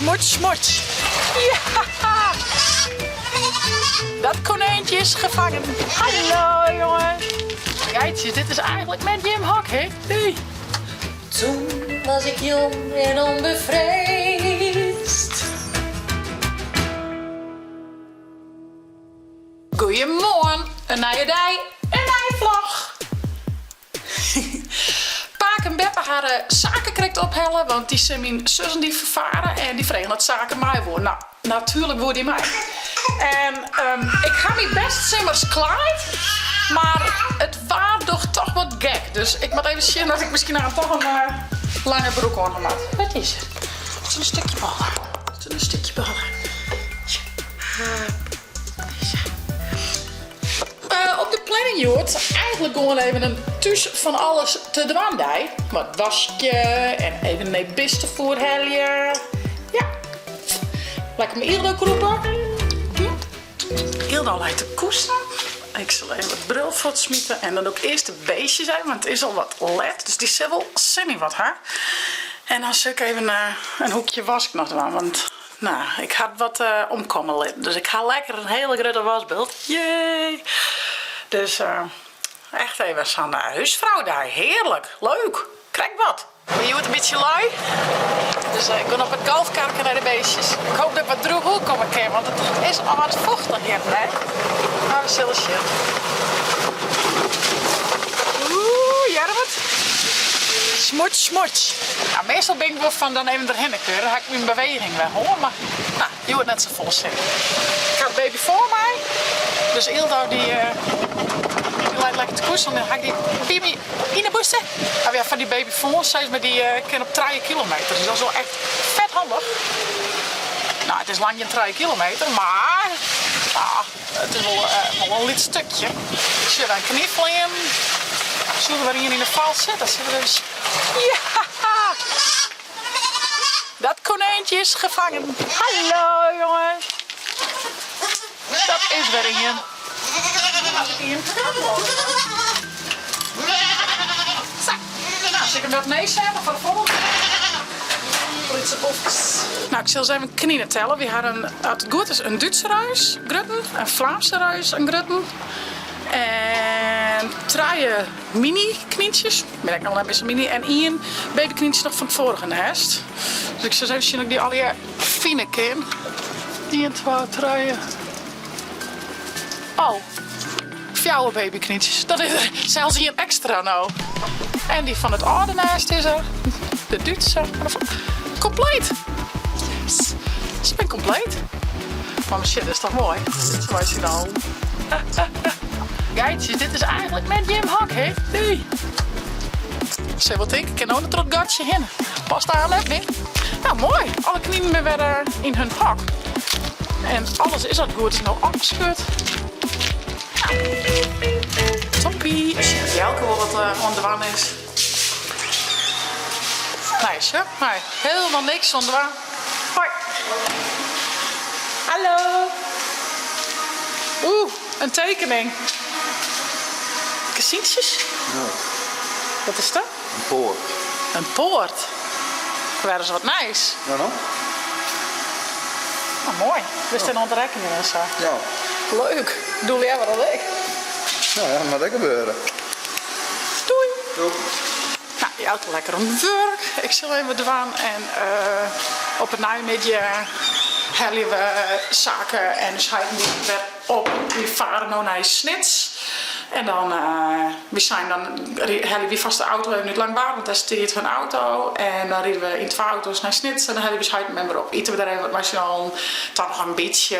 Smots, smots. Ja! Dat konijntje is gevangen. Hallo jongens. Geitjes, dit is eigenlijk met Jim Hok, hè? Hey. Toen was ik jong en onbevreesd. Goedemorgen, een nieuwe dag, een nieuwe vlog. Paak en Beppe hadden zaken krekt ophellen, want die zijn mijn zussen die vervaren en die vregen dat zaken mij worden. Nou, natuurlijk wordt die mij. En ik ga mijn best simmers klaar, maar het was toch wat gek. Dus ik moet even zien dat ik misschien toch een lange broek aan maak. Wat is het? Het is een stukje ballen. Het is een stukje ballen. Op de planning, Joort, eigenlijk gewoon even een tuss van alles te doen. Wat wasje en even een bisten voorhelje. Ja, lekker mijn Ildo roepen. Ildo lijkt te koesten. Ik zal even wat bril smieten en dan ook eerst de beestjes zijn, want het is al wat let. Dus die zit wel zinnig wat haar. En dan zal ik even een hoekje was nog doen, want nou, ik had wat omkomen litten. Dus ik ga lekker een hele grote wasbeeld. Jee! Dus echt even zo'n huisvrouw daar. Heerlijk. Leuk. Krijg wat. Je wordt een beetje lui. Dus ik ben op het golfkarken naar de beestjes. Ik hoop dat ik wat droeg ook komen kan, want het is al wat vochtig hier. Hè? Nou, we zullen zien. Oeh, Jerwet. Smots, smots. Nou, meestal ben ik wel van dan even erheen keuren. Dan ga ik mijn beweging weg hoor. Maar nou, je wordt net zo vol zin. Ik heb baby voor mij. Dus Ildo die lijkt lekker te koersen. Dan ga ik die baby in de bussen. En ja, van die baby voor ons zijn met die kan op 3 kilometer. Dus dat is wel echt vet handig. Nou, het is lang geen 3 kilometer, maar het is wel een licht stukje. Ik zit een kniffel in. Zullen we hier in de val zitten? Zullen we dus... Ja! Dat konijntje is gevangen. Hallo jongens. Dat is weer een. Zo. Nou, als ik hem wat nee zeggen voor de volgende. Nou, ik zal eens even knieën tellen. We hadden, als het goed is, een Duitse ruis, grutten, een Vlaamse ruis, een grutten. En 3 mini-knietjes. Ben ik nog een beetje mini. En 1 babyknietje nog van het vorige nest. Dus ik zal even zien of ik die al hier fine ken. 1, 2, 3. Oh. 4 babyknietjes. Dat is er zelfs hier een extra nou. En die van het oude nest is er. De Duitse. Compleet. Ze ben compleet. Maar mijn shit is toch mooi. Zo is hij dan. Geitjes, dit is eigenlijk met Jim Hok, hè? Nee. Zeg wat ik kan ook een trot gatje in. Past daar net in. Nou, mooi. Alle knieën weer in hun hok. En alles is al goed. Het is nou afgescheurd. Ja. Toppie. Als je Jelke wel wat aan de waan is. Nice, hè? Nee, helemaal niks aan de waan. Hoi. Hallo. Oeh, een tekening. Kassientjes? Ja. Wat is dat? Een poort. Een poort. Waar is wat nice. Ja, no? Nou, mooi. We staan aan het rekening en zo. Ja. Leuk. Doe jij wat al ik. Ja, maar dat gebeuren. Doei. Doei. Nou, je auto lekker om de werk. Ik zal even doen en op het namiddagje hellen we zaken en scheiden die weer op. We varen nu naar Snits. En dan, we hellen we vast de auto even niet lang waar, want daar staat hun auto. En dan rijden we in 2 auto's naar Snits en dan hellen we scheiden met me op. Eten we daar even wat machinaal. Dan nog een beetje,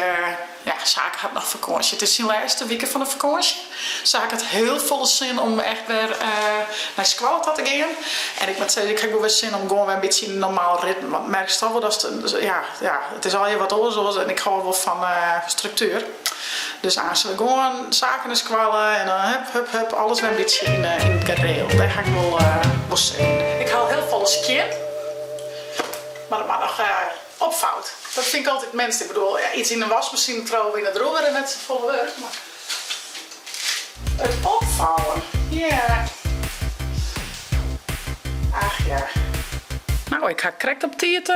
ja, zaken had nog vakantie. Het is de laatste weken van de vakantie. Zaken had heel veel zin om echt weer naar Squalta te gaan. En ik moet zeggen, ik heb ook weer zin om gewoon weer een beetje een normaal ritme. Want merk je toch wel dat het is al heel wat oorzaak en ik hou wel van structuur. Dus als we gewoon zaken eens kwallen en dan hup, alles weer een beetje in het gareel. Daar ga ik wel zien. Ik haal heel veel skin, maar dat mag nog opvouwt. Dat vind ik altijd mensen. Ik bedoel, ja, iets in de wasmachine trouwen in het droger en net volle werk. Maar het opvouwen, ja. Ach ja. Nou, ik ga correct op tijd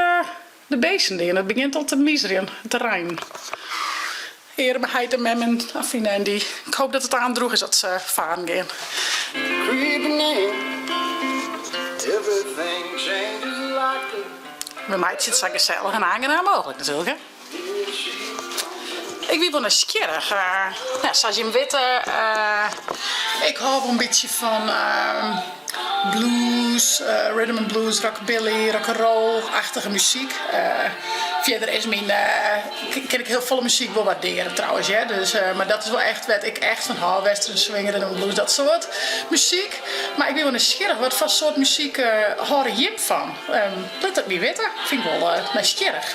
de beesten in. Het begint al te miseren, te rijmen. Hier bij hij met mijn afine en die. Ik hoop dat het aandroeg is dat ze varen gaan. Creeping in, everything changes like Bij mij zit het zo gezellig en aangenaam mogelijk natuurlijk. Hè? Ik ben wel nieuwsgierig. Ja, zoals je hem weet, ik hou wel een beetje van blues, rhythm and blues, rockabilly, rock'n'roll-achtige muziek. Verder is ken ik heel volle muziek wel waarderen trouwens. Ja? Dus, maar dat is wel echt wat ik echt van hou. Western swing, rhythm and blues, dat soort muziek. Maar ik ben wel nieuwsgierig. Wat voor soort muziek hoor je van? Laat het niet weten. Vind ik wel nieuwsgierig.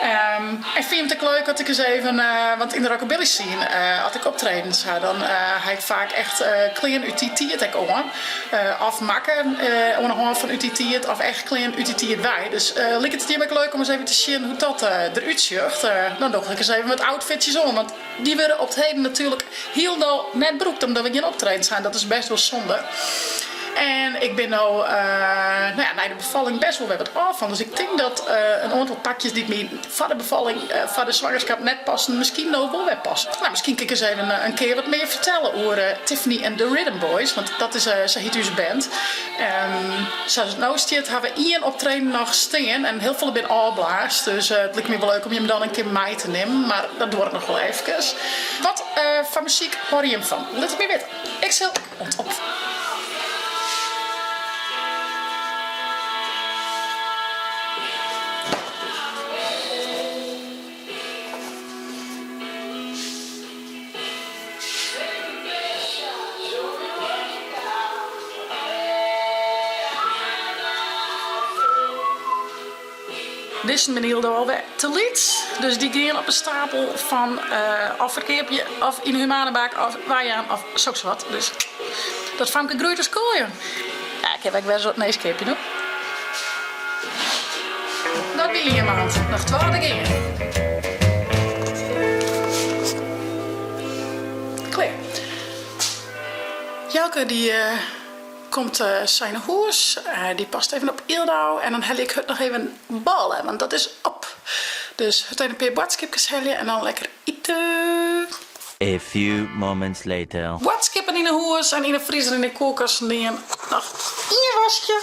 En vind je het ook leuk dat ik eens even, want in de rockabilly scene, als ik optredens ga, dan ga ik vaak echt klein UTT het ook aan. Of makken, onderhand van UTT het, of echt klein UTT het bij. Dus lijkt het hier ook leuk om eens even te zien hoe dat eruit ziet. Dan doe ik eens even wat outfitjes om, want die worden op het heden natuurlijk heel net broekt, omdat we geen optredens gaan. Dat is best wel zonde. En ik ben nou na de bevalling best wel weer wat af van. Dus ik denk dat een aantal pakjes die me voor de bevalling, voor de zwangerschap net passen, misschien nou wel weer passen. Nou, misschien kan ik eens even een keer wat meer vertellen over Tiffany en de Rhythm Boys. Want dat is ze heet onze band. Zoals het nou staat, hebben we 1 optreden nog staan. En heel veel ben alblaas. Dus het lijkt me wel leuk om je hem dan een keer mee te nemen. Maar dat doe ik nog wel even. Wat van muziek hoor je hem van? Laat het me weten. Ik zal op. Dit is mijn heel alweer te lied. Dus die gaan op een stapel van of verkeerpje of in een humane bak of waaien of zo wat. Dus dat vond ik groeit als kooien. Ja, ik heb ook wel zo'n neeskeepje doen. Dat ben je maand. Nog 12 keer. Klaar. Jelke die komt zijn hoes, die past even op Ildau en dan hel ik het nog even ballen, want dat is op. Dus het een paar badskipjes hellen en dan lekker eten. A few moments later. Badskippen in de hoes en in de vriezer en in de koelkast liggen. Nog 1 wasje.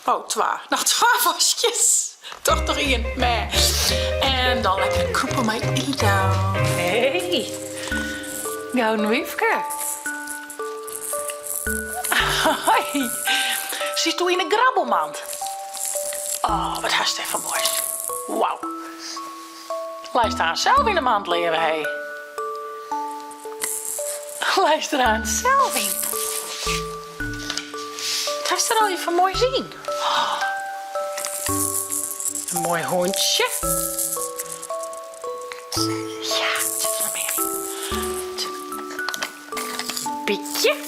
Oh, 2. Nog 2 wasjes. Toch 1. Nee. En dan lekker kroepen met Ildau. Hey. Gouden wiefke. Hoi, zit u in een grabbelmand? Oh, wat hartstikke moois. Wauw. Luister aan zelf in de mand leven, hé. Luister aan zelf in. Wat heeft er al even mooi zien? Oh. Een mooi hondje. Ja, wat zit er nog meer in? Pietje.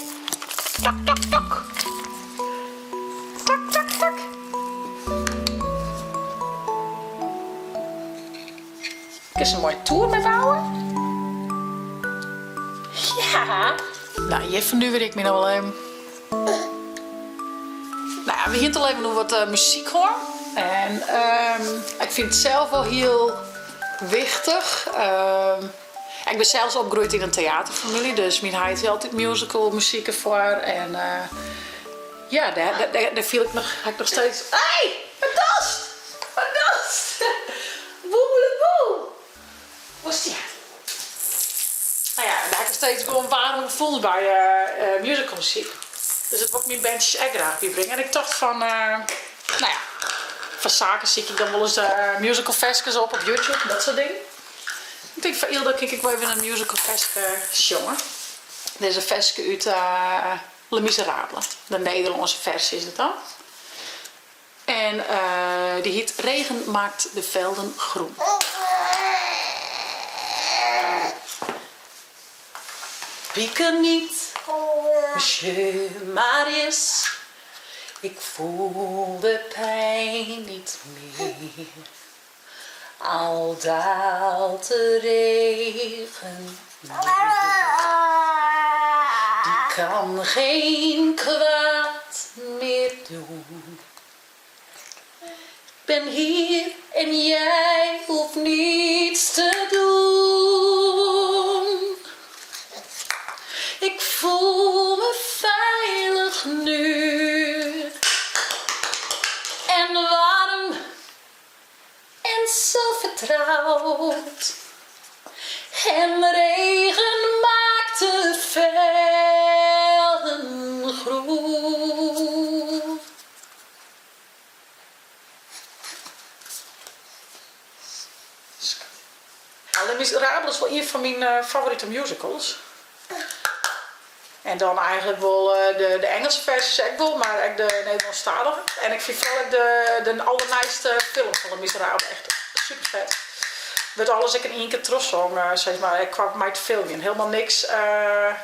Tak, tak, tak. Tak, tak, tak. Is een mooie tour met vrouwen? Ja. Nou, je vernuwer ik me nog wel even. Nou ja, we gaan al even nog wat muziek hoor. En ik vind het zelf wel heel wichtig. Ik ben zelfs opgegroeid in een theaterfamilie, dus mijn heeft altijd musical muziek ervoor. En ja, daar viel ik nog steeds. Hey, wat das? Wat das? Boemeleboe. Wat is die? Nou ja, daar heb ik steeds gewoon warm gevoel bij musicalmuziek. Dus het wordt mijn bandjes echt graag brengen. En ik dacht van, nou ja, van zaken zie ik dan wel eens musicalfestjes op YouTube, dat soort dingen. Ik denk van Ilda, kijk ik wel even een musicalfestje jongen. Dit is een festje uit Les Miserables. De Nederlandse versie is het dan. En die heet Regen maakt de velden groen. Pieker niet, monsieur Marius. Ik voel de pijn niet meer. Al daalt de regen, die kan geen kwaad meer doen. Ik ben hier en jij hoeft niets te doen. Ik voel me veilig nu. En warm en zo vertrouwd. En regen maakt de velden groen. Les Miserables is wel een van mijn favoriete musicals. En dan eigenlijk wel de Engelse versies ook wel, maar ook de Nederlandstalige. En ik vind vooral de allernijste film van Les Miserables echt super vet. Werd alles ik in één keer teruggezong, zeg maar. Ik kwam mij te veel in. Helemaal niks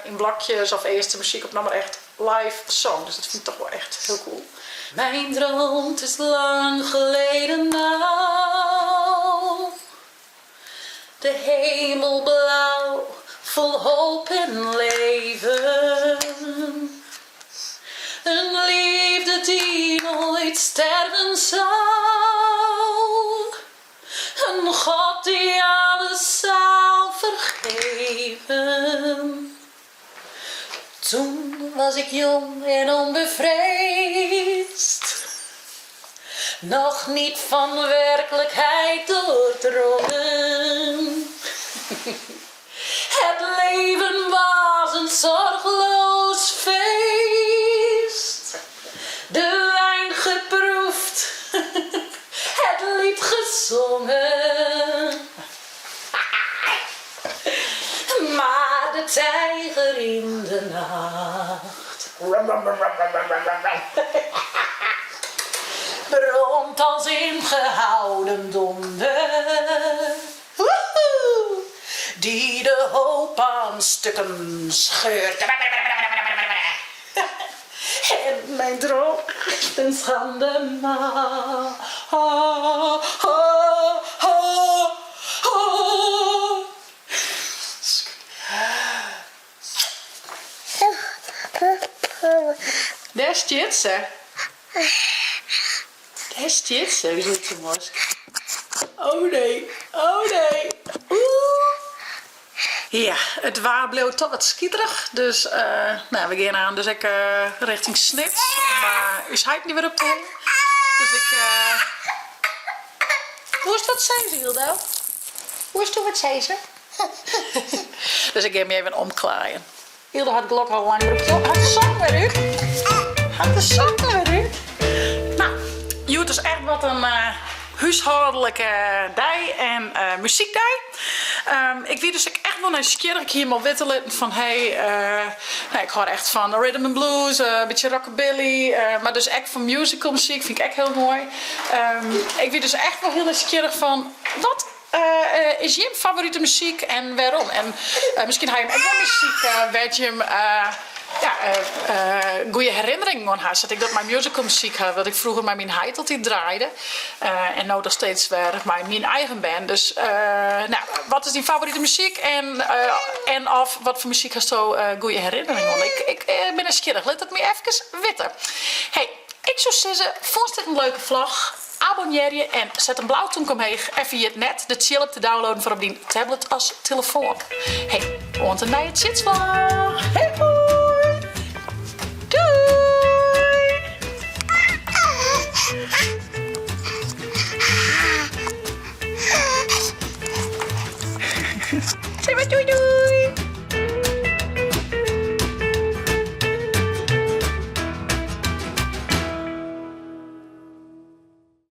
in blokjes of eerste muziek op, maar echt live song. Dus dat vind ik toch wel echt heel cool. Mijn droom is lang geleden nou. De hemel blauw, vol hoop en leven. Een liefde die nooit sterven zou. Een God die alles zou vergeven. Toen was ik jong en onbevreesd. Nog niet van werkelijkheid doordrongen. Het leven was een zorgeloos feest. De wijn geproefd, het lied gezongen. Maar de tijger in de nacht bromt als ingehouden donder. Woehoe! Die de hoop aan stukken scheurt. En mijn droom is een schande maar. Daar staat ze. Daar staat ze, wie doet ze mos. Oh nee, oh nee. Oeh. Ja, het waar bleef toch wat skieterig. Dus nou, we gaan aan dus ik richting Snits. Maar is hij niet weer op te halen. Dus ik... Hoe is dat zei ze, Hilda? Hoe is het wat zei ze? Dus ik ga me even omklaaien. Hilda had geluk al lang broekje. Had de zang weer uit. Had de zang weer uit. Nou, je is echt wat een huishoudelijke dag en muziekdag. Ik weet dus echt wel nieuwsgierig. Ik hier maar wittelen van hey, nou, ik hoor echt van rhythm and blues, een beetje rockabilly, maar dus echt van musical muziek vind ik echt heel mooi. Ik weet dus echt wel heel nieuwsgierig van wat is je favoriete muziek en waarom? En misschien heb je hem ook wel muziek waar je hem goede herinneringen aan had. Dat ik dat mijn musical muziek had, wat ik vroeger met mijn heid altijd draaide. En nu nog steeds weer mijn eigen band. Dus nou, wat is die favoriete muziek? En of wat voor muziek hast zo goede herinneringen aan? Ik ben nieuwsgierig. Laat het me even weten. Hey, ik zou zeggen, vond dit een leuke vlog? Abonneer je en zet een blauwtong omheen en via het net de chill op te downloaden voor op die tablet als telefoon. Hey, want een nieuwe zitsvlog. Hey, hoi. Doei. Zeg maar doei doei.